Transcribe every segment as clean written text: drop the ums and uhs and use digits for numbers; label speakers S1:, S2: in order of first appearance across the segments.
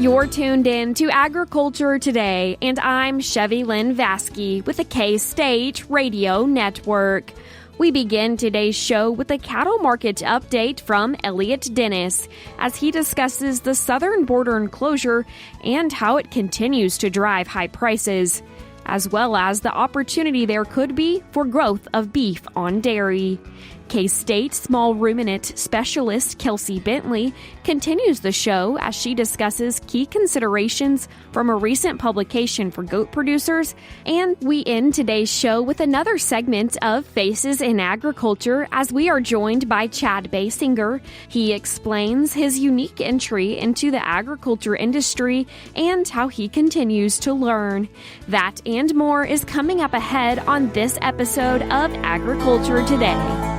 S1: You're tuned in to Agriculture Today, and I'm Chevy Lynn Vasky with the K-State Radio Network. We begin today's show with a cattle market update from Elliott Dennis as he discusses the southern border enclosure and how it continues to drive high prices, as well as the opportunity there could be for growth of beef on dairy. K-State small ruminant specialist Kelsey Bentley continues the show as she discusses key considerations from a recent publication for goat producers, and we end today's show with another segment of Faces in Agriculture as we are joined by Chad Basinger. He explains his unique entry into the agriculture industry and how he continues to learn. That and more is coming up ahead on this episode of Agriculture Today.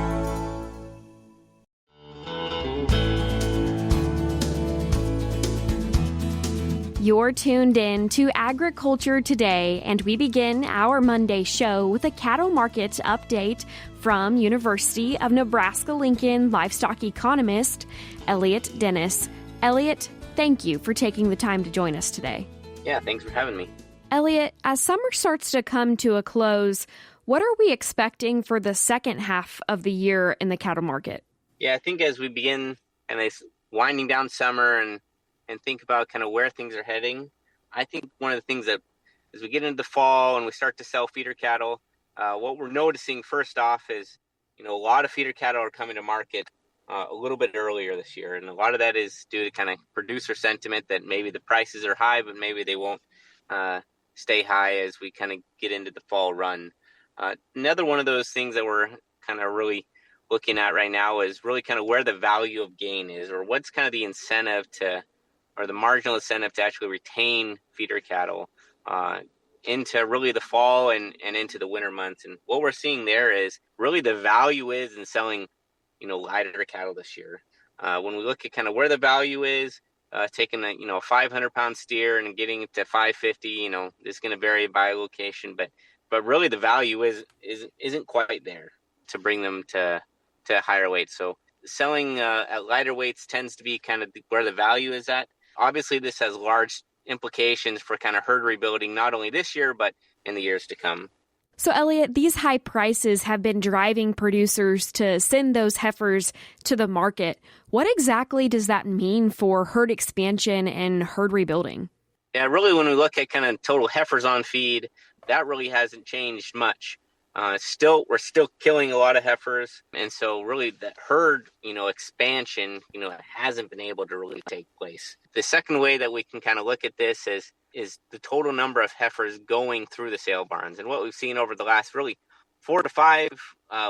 S1: You're tuned in to Agriculture Today, and we begin our Monday show with a cattle market update from University of Nebraska-Lincoln livestock economist Elliott Dennis. Elliott, thank you for taking the time to join us today.
S2: Yeah, thanks for having me.
S1: Elliott, as summer starts to come to a close, what are we expecting for the second half of the year in the cattle market?
S2: Yeah, I think as we begin and it's winding down summer and think about kind of where things are heading, I think one of the things that as we get into the fall and we start to sell feeder cattle, what we're noticing first off is, a lot of feeder cattle are coming to market a little bit earlier this year. And a lot of that is due to kind of producer sentiment that maybe the prices are high, but maybe they won't stay high as we kind of get into the fall run. Another one of those things that we're kind of really looking at right now is really kind of where the value of gain is, or what's kind of the incentive or the marginal incentive to actually retain feeder cattle into really the fall and into the winter months. And what we're seeing there is really the value is in selling, lighter cattle this year. When we look at kind of where the value is, taking a 500-pound steer and getting it to 550, is going to vary by location, but really the value isn't quite there to bring them to higher weights. So selling at lighter weights tends to be kind of where the value is at. Obviously, this has large implications for kind of herd rebuilding, not only this year, but in the years to come.
S1: So, Elliott, these high prices have been driving producers to send those heifers to the market. What exactly does that mean for herd expansion and herd rebuilding?
S2: Yeah, really, when we look at kind of total heifers on feed, that really hasn't changed much. We're still killing a lot of heifers. And so really the herd, expansion, hasn't been able to really take place. The second way that we can kind of look at this is the total number of heifers going through the sale barns. And what we've seen over the last really 4 to 5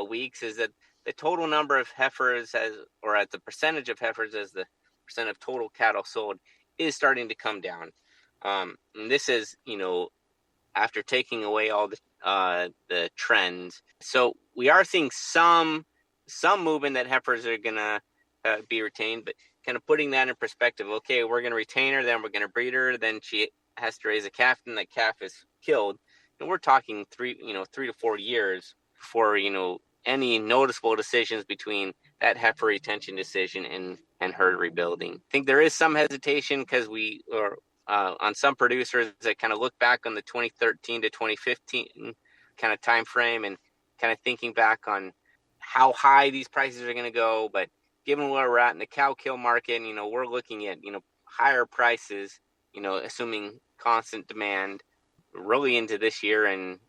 S2: weeks is that the total number of heifers as the percentage of heifers as the percent of total cattle sold is starting to come down. And this is, after taking away all the trends. So we are seeing some movement that heifers are going to be retained, but kind of putting that in perspective. Okay, we're going to retain her, then we're going to breed her, then she has to raise a calf, and that calf is killed. And we're talking 3 to 4 years before, any noticeable decisions between that heifer retention decision and herd rebuilding. I think there is some hesitation because on some producers that kind of look back on the 2013 to 2015 kind of time frame and kind of thinking back on how high these prices are going to go. But given where we're at in the cow kill market, we're looking at, higher prices, assuming constant demand really into this year and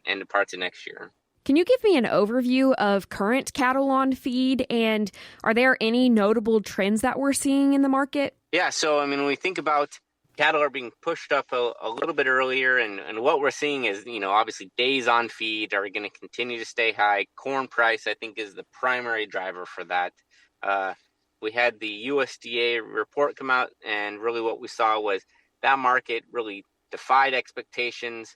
S2: into parts of next year.
S1: Can you give me an overview of current cattle on feed, and are there any notable trends that we're seeing in the market?
S2: Yeah, so when we think about cattle are being pushed up a little bit earlier, and what we're seeing is, obviously days on feed are going to continue to stay high. Corn price, I think, is the primary driver for that. We had the USDA report come out, and really what we saw was that market really defied expectations.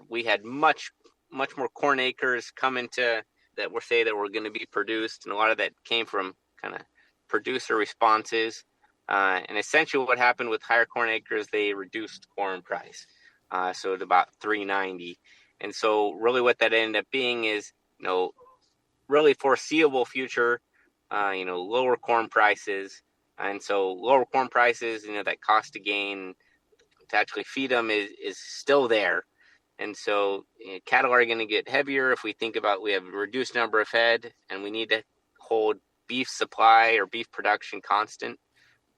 S2: We had much more corn acres come into that were going to be produced, and a lot of that came from kind of producer responses. And essentially what happened with higher corn acres, they reduced corn price. So at about $3.90. And so really what that ended up being is, really foreseeable future, lower corn prices And so lower corn prices, that cost to gain to actually feed them is still there. And so cattle are going to get heavier if we think about we have a reduced number of head and we need to hold beef supply or beef production constant.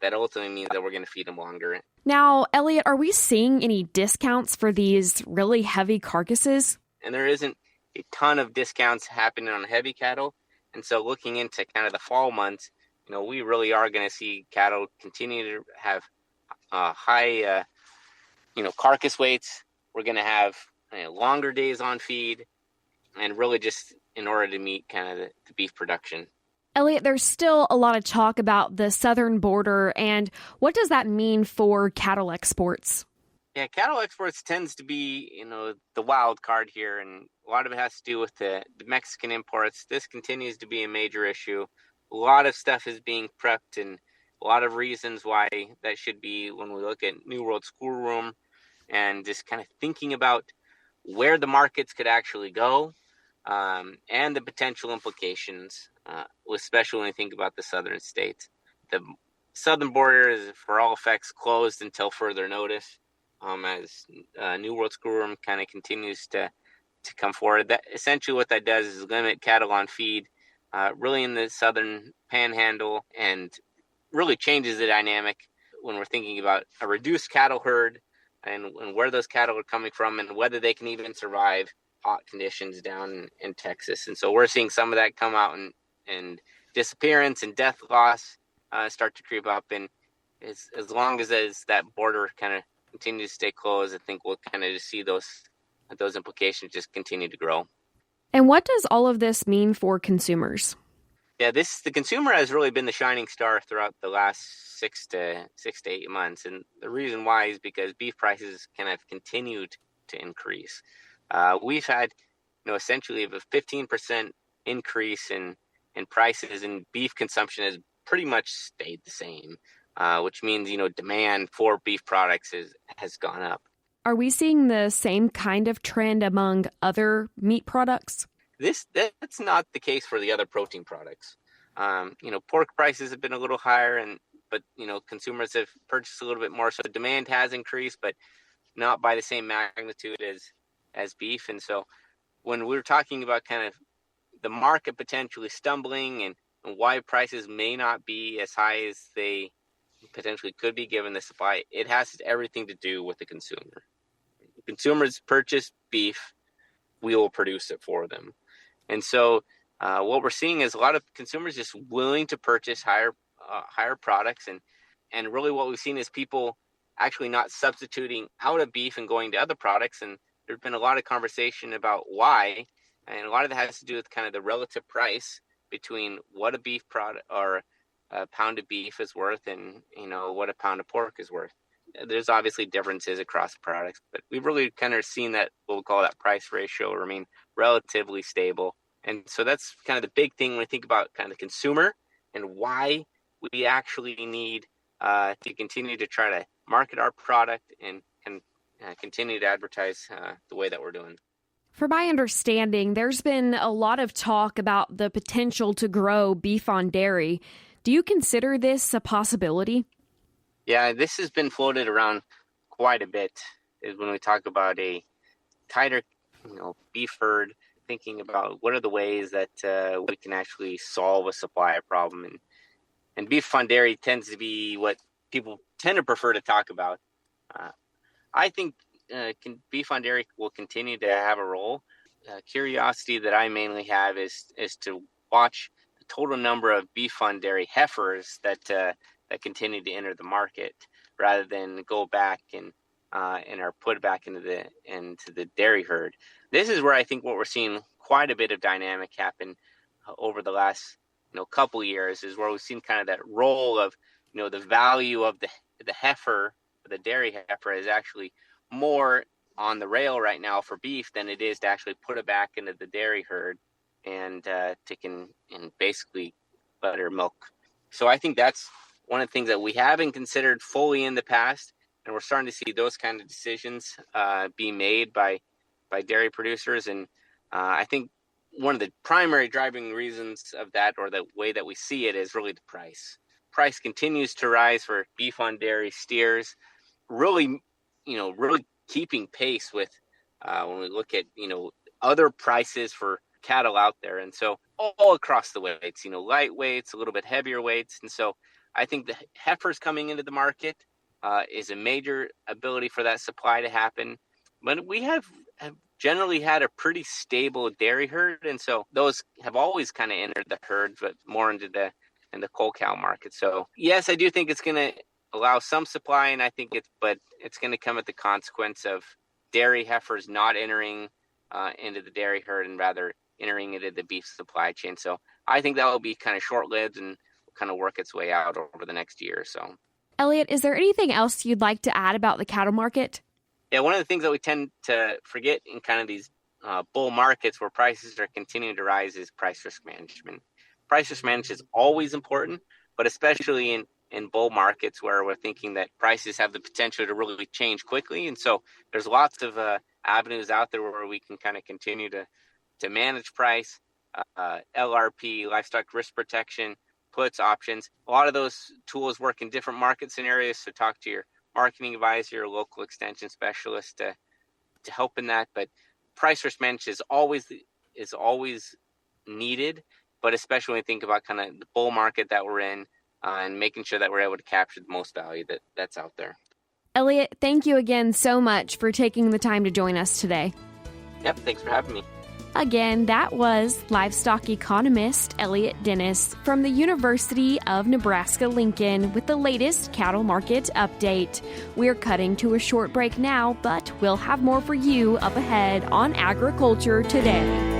S2: That ultimately means that we're going to feed them longer.
S1: Now, Elliott, are we seeing any discounts for these really heavy carcasses?
S2: And there isn't a ton of discounts happening on heavy cattle. And so looking into kind of the fall months, we really are going to see cattle continue to have high, carcass weights. We're going to have longer days on feed, and really just in order to meet kind of the beef production.
S1: Elliott, there's still a lot of talk about the southern border, and what does that mean for cattle exports?
S2: Yeah, cattle exports tends to be, the wild card here, and a lot of it has to do with the Mexican imports. This continues to be a major issue. A lot of stuff is being prepped, and a lot of reasons why that should be when we look at New World Schoolroom and just kind of thinking about where the markets could actually go and the potential implications, especially when we think about the southern states. The southern border is, for all effects, closed until further notice. As New World Schoolroom kind of continues to come forward. That essentially what that does is limit cattle on feed, really in the southern panhandle, and really changes the dynamic when we're thinking about a reduced cattle herd and where those cattle are coming from and whether they can even survive hot conditions down in Texas. And so we're seeing some of that come out and disappearance and death loss start to creep up. And as long as that border kind of continues to stay closed, I think we'll kind of just see those implications just continue to grow.
S1: And what does all of this mean for consumers?
S2: Yeah, the consumer has really been the shining star throughout the last 6 to 8 months. And the reason why is because beef prices kind of continued to increase. We've had, essentially a 15% increase in prices, and beef consumption has pretty much stayed the same, which means, demand for beef products has gone up.
S1: Are we seeing the same kind of trend among other meat products?
S2: That's not the case for the other protein products. Pork prices have been a little higher, but consumers have purchased a little bit more, so demand has increased, but not by the same magnitude as beef. And so when we're talking about kind of the market potentially stumbling and why prices may not be as high as they potentially could be given the supply, it has everything to do with the consumer. If consumers purchase beef, we will produce it for them. And so what we're seeing is a lot of consumers just willing to purchase higher products. And really what we've seen is people actually not substituting out of beef and going to other products. And there's been a lot of conversation about why. And a lot of that has to do with kind of the relative price between what a beef product or a pound of beef is worth and, what a pound of pork is worth. There's obviously differences across products, but we've really kind of seen that what we call that price ratio remain relatively stable. And so that's kind of the big thing when we think about kind of the consumer and why we actually need to continue to try to market our product and continue to advertise the way that we're doing.
S1: From my understanding, there's been a lot of talk about the potential to grow beef on dairy. Do you consider this a possibility?
S2: Yeah, this has been floated around quite a bit. Is when we talk about a tighter, beef herd, thinking about what are the ways that we can actually solve a supply problem. And beef on dairy tends to be what people tend to prefer to talk about. I think beef on dairy will continue to have a role. Curiosity that I mainly have is to watch the total number of beef on dairy heifers that continue to enter the market, rather than go back and are put back into the dairy herd. This is where I think what we're seeing quite a bit of dynamic happen over the last couple years, is where we've seen kind of that role of the value of the heifer, the dairy heifer, is actually more on the rail right now for beef than it is to actually put it back into the dairy herd and basically butter milk. So I think that's one of the things that we haven't considered fully in the past, and we're starting to see those kind of decisions be made by dairy producers. And I think one of the primary driving reasons of that, or the way that we see it, is really the price. price continues to rise for beef on dairy steers, really, really keeping pace with when we look at, other prices for cattle out there. And so all across the weights, light weights, a little bit heavier weights. And so I think the heifers coming into the market is a major ability for that supply to happen. But we have generally had a pretty stable dairy herd. And so those have always kind of entered the herd, but more into the coal cow market. So yes, I do think it's going to allow some supply, and I think it's going to come at the consequence of dairy heifers not entering into the dairy herd and rather entering into the beef supply chain. So I think that will be kind of short-lived and will kind of work its way out over the next year or so.
S1: Elliott, is there anything else you'd like to add about the cattle market?
S2: Yeah, one of the things that we tend to forget in kind of these bull markets where prices are continuing to rise is price risk management. Price risk management is always important, but especially in bull markets where we're thinking that prices have the potential to really change quickly. And so there's lots of avenues out there where we can kind of continue to manage price, LRP, livestock risk protection, puts, options. A lot of those tools work in different market scenarios. So talk to your marketing advisor, your local extension specialist to help in that. But price risk management is always needed, but especially when you think about kind of the bull market that we're in and making sure that we're able to capture the most value that's out there.
S1: Elliott, thank you again so much for taking the time to join us today.
S2: Yep, thanks for having me.
S1: Again, that was livestock economist Elliott Dennis from the University of Nebraska-Lincoln with the latest cattle market update. We're cutting to a short break now, but we'll have more for you up ahead on Agriculture Today.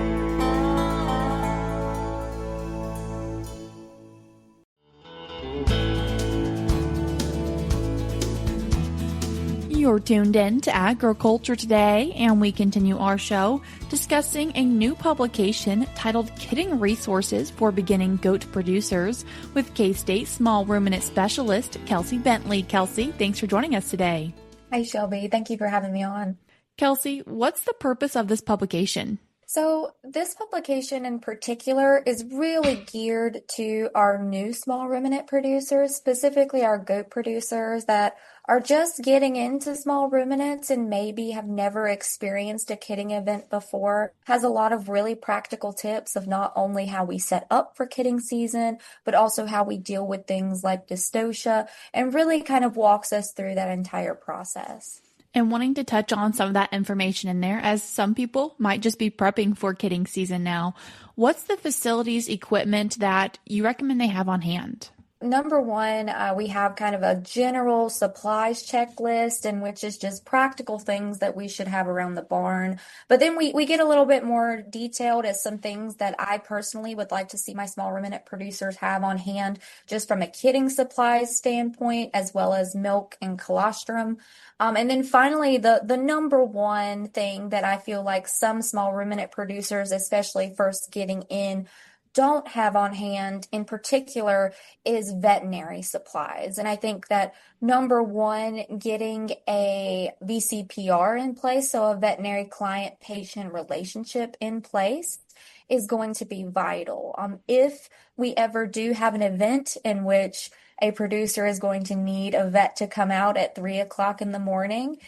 S3: You're tuned in to Agriculture Today, and we continue our show discussing a new publication titled Kidding Resources for Beginning Goat Producers with K-State Small Ruminant Specialist Kelsey Bentley. Kelsey, thanks for joining us today.
S4: Hi, Shelby. Thank you for having me on.
S3: Kelsey, what's the purpose of this publication?
S4: So this publication in particular is really geared to our new small ruminant producers, specifically our goat producers that are just getting into small ruminants and maybe have never experienced a kidding event before. Has a lot of really practical tips of not only how we set up for kidding season, but also how we deal with things like dystocia, and really kind of walks us through that entire process.
S3: And wanting to touch on some of that information in there, as some people might just be prepping for kidding season now. What's the facilities equipment that you recommend they have on hand?
S4: Number one, we have kind of a general supplies checklist, in which is just practical things that we should have around the barn. But then we get a little bit more detailed as some things that I personally would like to see my small ruminant producers have on hand, just from a kidding supplies standpoint, as well as milk and colostrum. And then finally, the number one thing that I feel like some small ruminant producers, especially first getting in, don't have on hand in particular is veterinary supplies. And I think that number one, getting a VCPR in place, so a veterinary client-patient relationship in place, is going to be vital. If we ever do have an event in which a producer is going to need a vet to come out at 3:00 in the morning,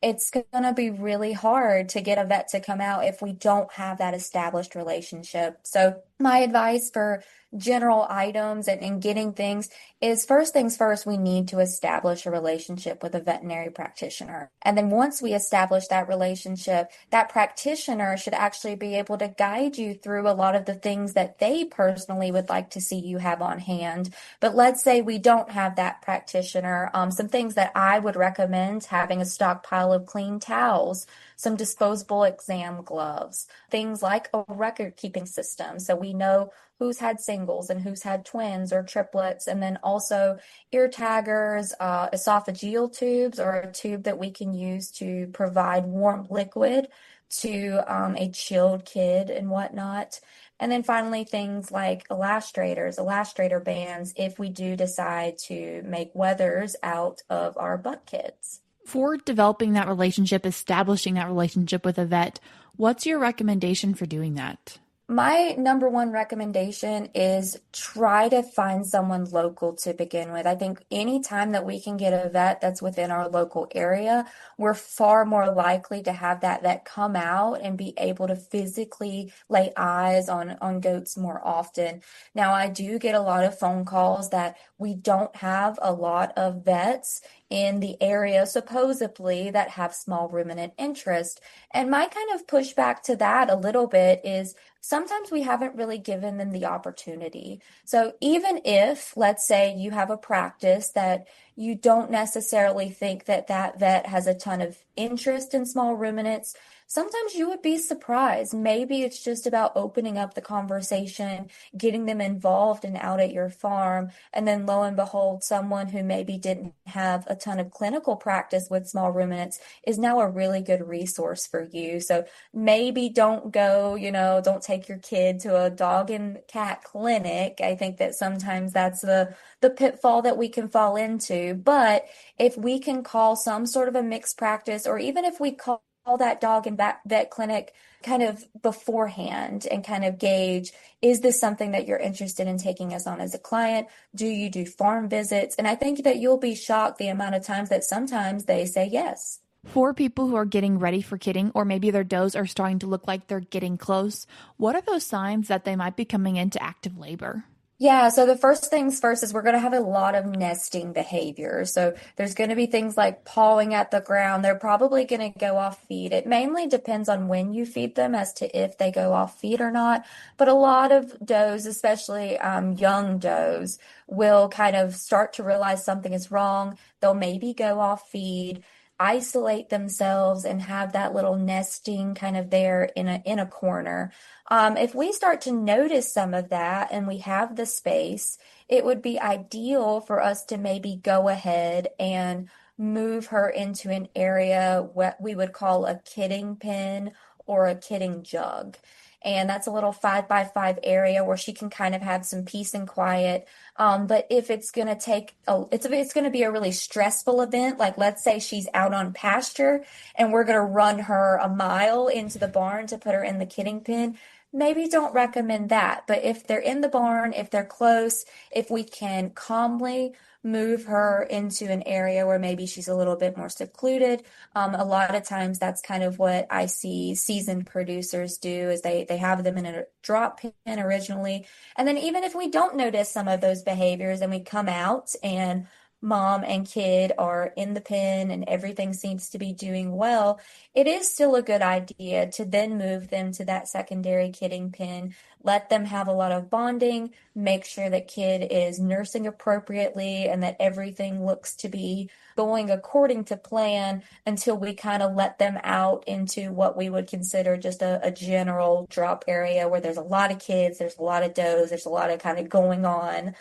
S4: it's going to be really hard to get a vet to come out if we don't have that established relationship. So my advice for general items and getting things is, first things first, we need to establish a relationship with a veterinary practitioner. And then once we establish that relationship, that practitioner should actually be able to guide you through a lot of the things that they personally would like to see you have on hand. But let's say we don't have that practitioner. Some things that I would recommend: having a stockpile of clean towels, some disposable exam gloves, things like a record keeping system, so we know who's had singles and who's had twins or triplets, and then also ear taggers, esophageal tubes, or a tube that we can use to provide warm liquid to a chilled kid and whatnot. And then finally, things like elastrator bands, if we do decide to make wethers out of our buck kids.
S3: For developing that relationship, establishing that relationship with a vet, what's your recommendation for doing that?
S4: My number one recommendation is try to find someone local to begin with. I think anytime that we can get a vet that's within our local area, we're far more likely to have that vet come out and be able to physically lay eyes on goats more often. Now, I do get a lot of phone calls that we don't have a lot of vets in the area supposedly that have small ruminant interest. And my kind of pushback to that a little bit is sometimes we haven't really given them the opportunity. So even if, let's say, you have a practice that you don't necessarily think that that vet has a ton of interest in small ruminants, sometimes you would be surprised. Maybe it's just about opening up the conversation, getting them involved and out at your farm, and then lo and behold, someone who maybe didn't have a ton of clinical practice with small ruminants is now a really good resource for you. So maybe don't go, don't take your kid to a dog and cat clinic. I think that sometimes that's the pitfall that we can fall into. But if we can call some sort of a mixed practice, or even if we call that dog and vet clinic kind of beforehand and kind of gauge, is this something that you're interested in taking us on as a client? Do you do farm visits? And I think that you'll be shocked the amount of times that sometimes they say yes.
S3: For people who are getting ready for kidding, or maybe their does are starting to look like they're getting close, what are those signs that they might be coming into active labor?
S4: Yeah, so the first things first is we're going to have a lot of nesting behavior. So there's going to be things like pawing at the ground. They're probably going to go off feed. It mainly depends on when you feed them as to if they go off feed or not. But a lot of does, especially young does, will kind of start to realize something is wrong. They'll maybe go off feed, isolate themselves, and have that little nesting kind of there in a corner. If we start to notice some of that and we have the space, it would be ideal for us to maybe go ahead and move her into an area what we would call a kidding pen or a kidding jug. And that's a little 5x5 area where she can kind of have some peace and quiet. But if it's going to it's going to be a really stressful event, like let's say she's out on pasture and we're going to run her a mile into the barn to put her in the kidding pen, maybe don't recommend that. But if they're in the barn, if they're close, if we can calmly move her into an area where maybe she's a little bit more secluded. A lot of times that's kind of what I see seasoned producers do is they have them in a drop pen originally. And then even if we don't notice some of those behaviors and we come out and mom and kid are in the pen and everything seems to be doing well, it is still a good idea to then move them to that secondary kidding pen, let them have a lot of bonding, make sure that kid is nursing appropriately and that everything looks to be going according to plan until we kind of let them out into what we would consider just a general drop area where there's a lot of kids, there's a lot of does, there's a lot of kind of going on.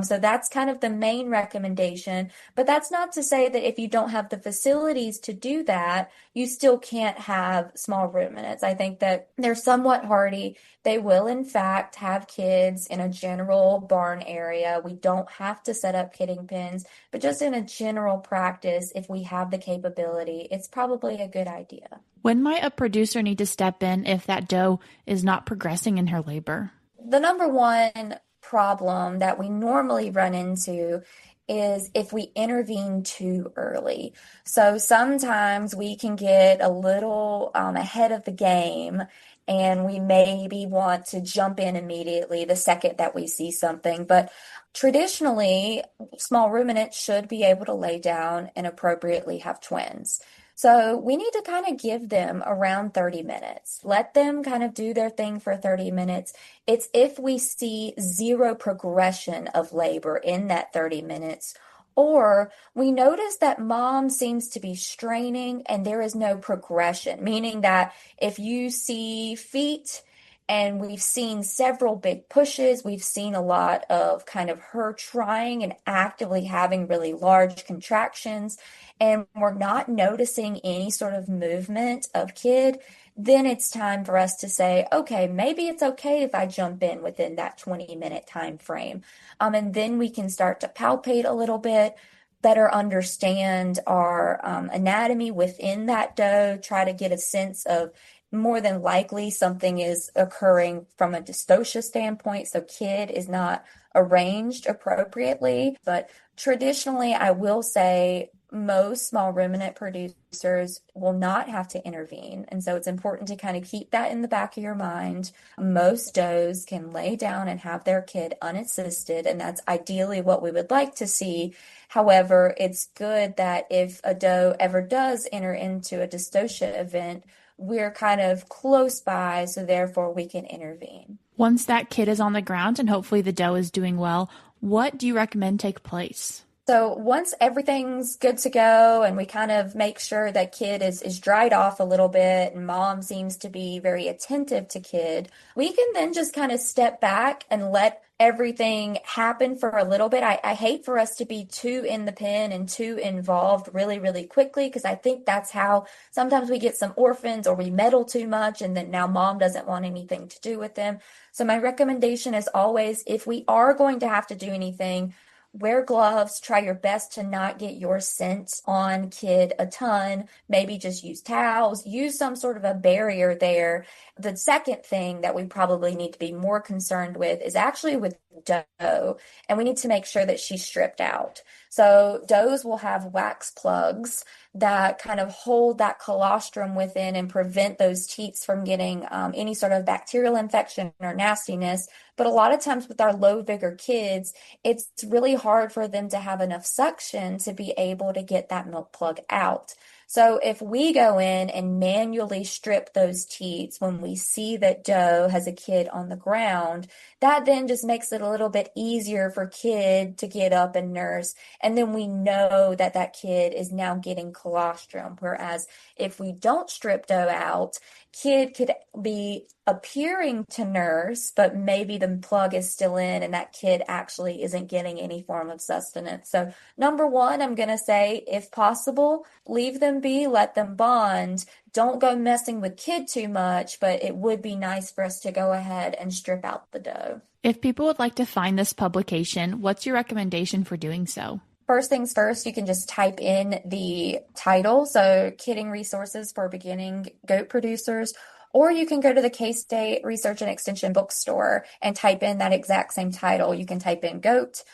S4: So that's kind of the main recommendation, but that's not to say that if you don't have the facilities to do that, you still can't have small ruminants. I think that they're somewhat hardy. They will, in fact, have kids in a general barn area. We don't have to set up kidding pens, but just in a general practice, if we have the capability, it's probably a good idea.
S3: When might a producer need to step in if that doe is not progressing in her labor?
S4: The number one problem that we normally run into is if we intervene too early. So sometimes we can get a little ahead of the game and we maybe want to jump in immediately the second that we see something. But traditionally, small ruminants should be able to lay down and appropriately have twins. So we need to kind of give them around 30 minutes. Let them kind of do their thing for 30 minutes. It's if we see zero progression of labor in that 30 minutes, or we notice that mom seems to be straining and there is no progression, meaning that if you see feet and we've seen several big pushes, we've seen a lot of kind of her trying and actively having really large contractions, and we're not noticing any sort of movement of kid, then it's time for us to say, okay, maybe it's okay if I jump in within that 20-minute time frame. And then we can start to palpate a little bit, better understand our anatomy within that doe, try to get a sense of, more than likely something is occurring from a dystocia standpoint. So kid is not arranged appropriately. But traditionally, I will say most small ruminant producers will not have to intervene. And so it's important to kind of keep that in the back of your mind. Most does can lay down and have their kid unassisted, and that's ideally what we would like to see. However, it's good that if a doe ever does enter into a dystocia event, we're kind of close by, so therefore we can intervene.
S3: Once that kid is on the ground and hopefully the doe is doing well, what do you recommend take place?
S4: So once everything's good to go and we kind of make sure that kid is dried off a little bit and mom seems to be very attentive to kid, we can then just kind of step back and let everything happen for a little bit. I hate for us to be too in the pen and too involved really, really quickly, because I think that's how sometimes we get some orphans, or we meddle too much and then now mom doesn't want anything to do with them. So my recommendation is always, if we are going to have to do anything, wear gloves, try your best to not get your scent on kid a ton, maybe just use towels, use some sort of a barrier there. The second thing that we probably need to be more concerned with is actually with doe, and we need to make sure that she's stripped out. So does will have wax plugs that kind of hold that colostrum within and prevent those teats from getting any sort of bacterial infection or nastiness. But a lot of times with our low vigor kids, it's really hard for them to have enough suction to be able to get that milk plug out. So if we go in and manually strip those teats when we see that doe has a kid on the ground, that then just makes it a little bit easier for kid to get up and nurse. And then we know that that kid is now getting colostrum. Whereas if we don't strip doe out, kid could be appearing to nurse, but maybe the plug is still in and that kid actually isn't getting any form of sustenance. So number one, I'm going to say, if possible, leave them be, let them bond. Don't go messing with kid too much, but it would be nice for us to go ahead and strip out the doe.
S3: If people would like to find this publication, what's your recommendation for doing so?
S4: First things first, you can just type in the title, so Kidding Resources for Beginning Goat Producers, or you can go to the K-State Research and Extension bookstore and type in that exact same title. You can type in goat,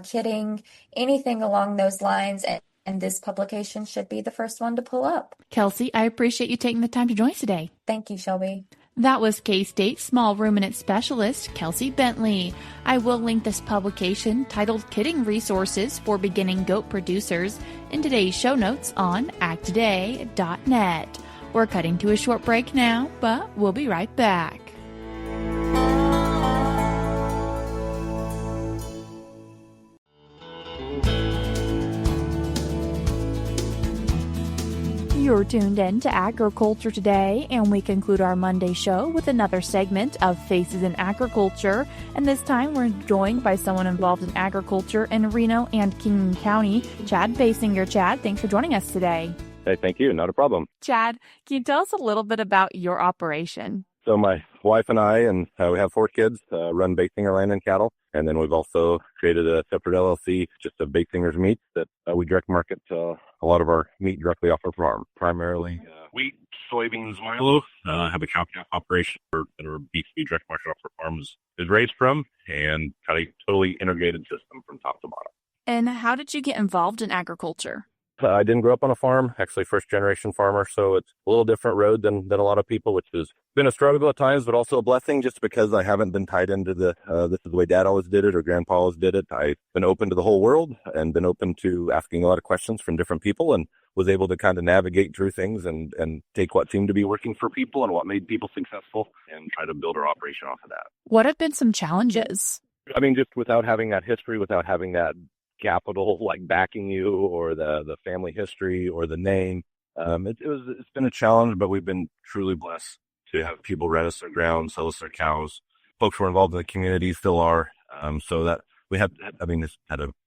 S4: kidding, anything along those lines, and this publication should be the first one to pull up.
S3: Kelsey, I appreciate you taking the time to join us today.
S4: Thank you, Shelby.
S3: That was K-State Small Ruminant Specialist Kelsey Bentley. I will link this publication titled Kidding Resources for Beginning Goat Producers in today's show notes on agtoday.net. We're cutting to a short break now, but we'll be right back. You're tuned in to Agriculture Today, and we conclude our Monday show with another segment of Faces in Agriculture. And this time we're joined by someone involved in agriculture in Reno and Kingman County, Chad Basinger. Chad, thanks for joining us today.
S5: Hey, thank you. Not a problem.
S3: Chad, can you tell us a little bit about your operation?
S5: So my wife and I, and we have 4 kids, run Basinger Land and Cattle. And then we've also created a separate LLC, just of Basinger's Meats, that we direct market a lot of our meat directly off our farm, primarily wheat, soybeans, milo. Have a cow-calf operation that our beef we direct market off our farm is raised from, and kind of totally integrated system from top to bottom.
S3: And how did you get involved in agriculture?
S5: I didn't grow up on a farm, actually first-generation farmer, so it's a little different road than a lot of people, which has been a struggle at times, but also a blessing just because I haven't been tied into this is the way Dad always did it or Grandpa always did it. I've been open to the whole world and been open to asking a lot of questions from different people, and was able to kind of navigate through things and take what seemed to be working for people and what made people successful and try to build our operation off of that.
S3: What have been some challenges?
S5: I mean, just without having that history, without having that capital like backing you, or the family history or the name, it's been a challenge, but we've been truly blessed to have people rent us their ground, sell us their cows. Folks who are involved in the community still are, so that we had a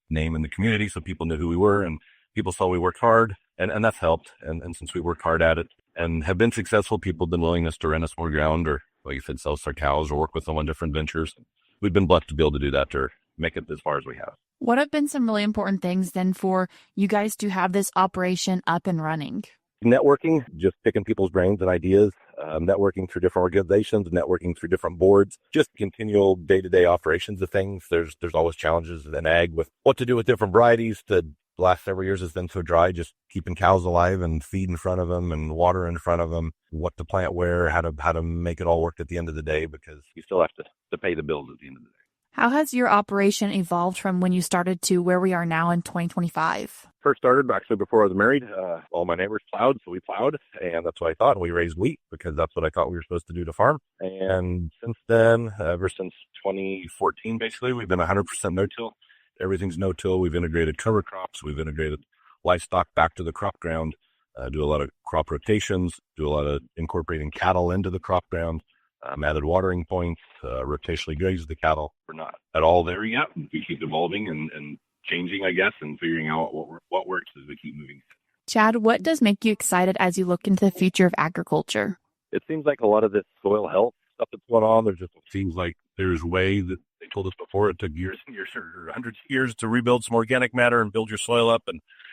S5: name in the community, so people knew who we were and people saw we worked hard, and that's helped. And since we worked hard at it and have been successful, people have been willingness to rent us more ground, or like you said, sell us their cows or work with them on different ventures. We've been blessed to be able to do that, to make it as far as we have.
S3: What have been some really important things then for you guys to have this operation up and running?
S5: Networking, just picking people's brains and ideas. networking through different organizations, networking through different boards, just continual day-to-day operations of things. There's always challenges in ag with what to do with different varieties. The last several years has been so dry, just keeping cows alive and feed in front of them and water in front of them, what to plant where, how to make it all work at the end of the day, because you still have to pay the bills at the end of the day.
S3: How has your operation evolved from when you started to where we are now in 2025?
S5: First started actually before I was married. All my neighbors plowed, so we plowed, and that's what I thought. We raised wheat because that's what I thought we were supposed to do to farm. And since then, ever since 2014, basically, we've been 100% no-till. Everything's no-till. We've integrated cover crops. We've integrated livestock back to the crop ground, do a lot of crop rotations, do a lot of incorporating cattle into the crop ground, added watering points, rotationally graze the cattle. We're not at all there yet. We keep evolving and changing, I guess, and figuring out what works as we keep moving.
S3: Chad, what does make you excited as you look into the future of agriculture?
S5: It seems like a lot of this soil health stuff that's going on, it seems like there's ways that they told us before it took years and years or hundreds of years to rebuild some organic matter and build your soil up.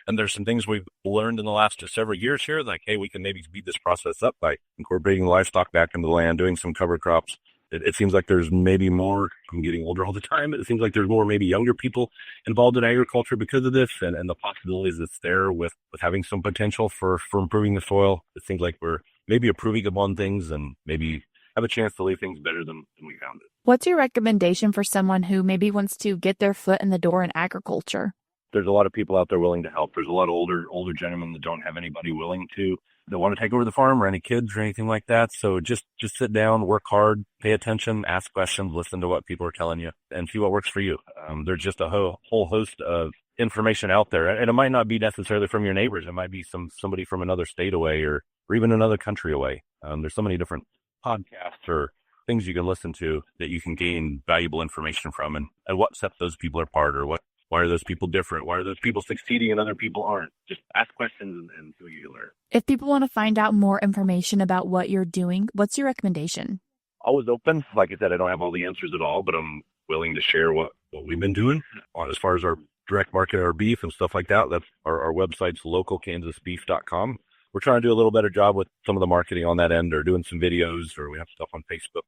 S5: And there's some things we've learned in the last several years here, like, hey, we can maybe speed this process up by incorporating livestock back into the land, doing some cover crops. It seems like there's maybe more, I'm getting older all the time, it seems like there's more maybe younger people involved in agriculture because of this and the possibilities that's there with having some potential for improving the soil. It seems like we're maybe improving upon things and maybe have a chance to leave things better than we found it.
S3: What's your recommendation for someone who maybe wants to get their foot in the door in agriculture?
S5: There's a lot of people out there willing to help. There's a lot of older gentlemen that don't have anybody willing to, that want to take over the farm or any kids or anything like that. So just sit down, work hard, pay attention, ask questions, listen to what people are telling you, and see what works for you. There's just a whole host of information out there, and it might not be necessarily from your neighbors. It might be somebody from another state away or even another country away. There's so many different podcasts or things you can listen to that you can gain valuable information from, and what sets those people apart, or why are those people different? Why are those people succeeding and other people aren't? Just ask questions and see what you learn.
S3: If people want to find out more information about what you're doing, what's your recommendation?
S5: Always open. Like I said, I don't have all the answers at all, but I'm willing to share what we've been doing. As far as our direct market, our beef and stuff like that, that's our website's localkansasbeef.com. We're trying to do a little better job with some of the marketing on that end, or doing some videos, or we have stuff on Facebook.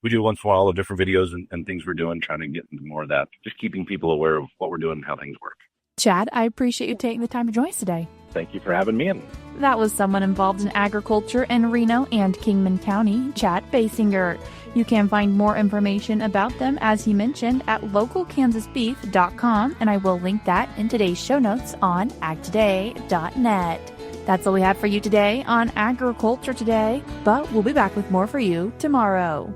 S5: We do once in a while of different videos and things we're doing, trying to get into more of that, just keeping people aware of what we're doing and how things work.
S3: Chad, I appreciate you taking the time to join us today.
S5: Thank you for having me in.
S3: That was someone involved in agriculture in Reno and Kingman County, Chad Basinger. You can find more information about them, as he mentioned, at localkansasbeef.com, and I will link that in today's show notes on agtoday.net. That's all we have for you today on Agriculture Today, but we'll be back with more for you tomorrow.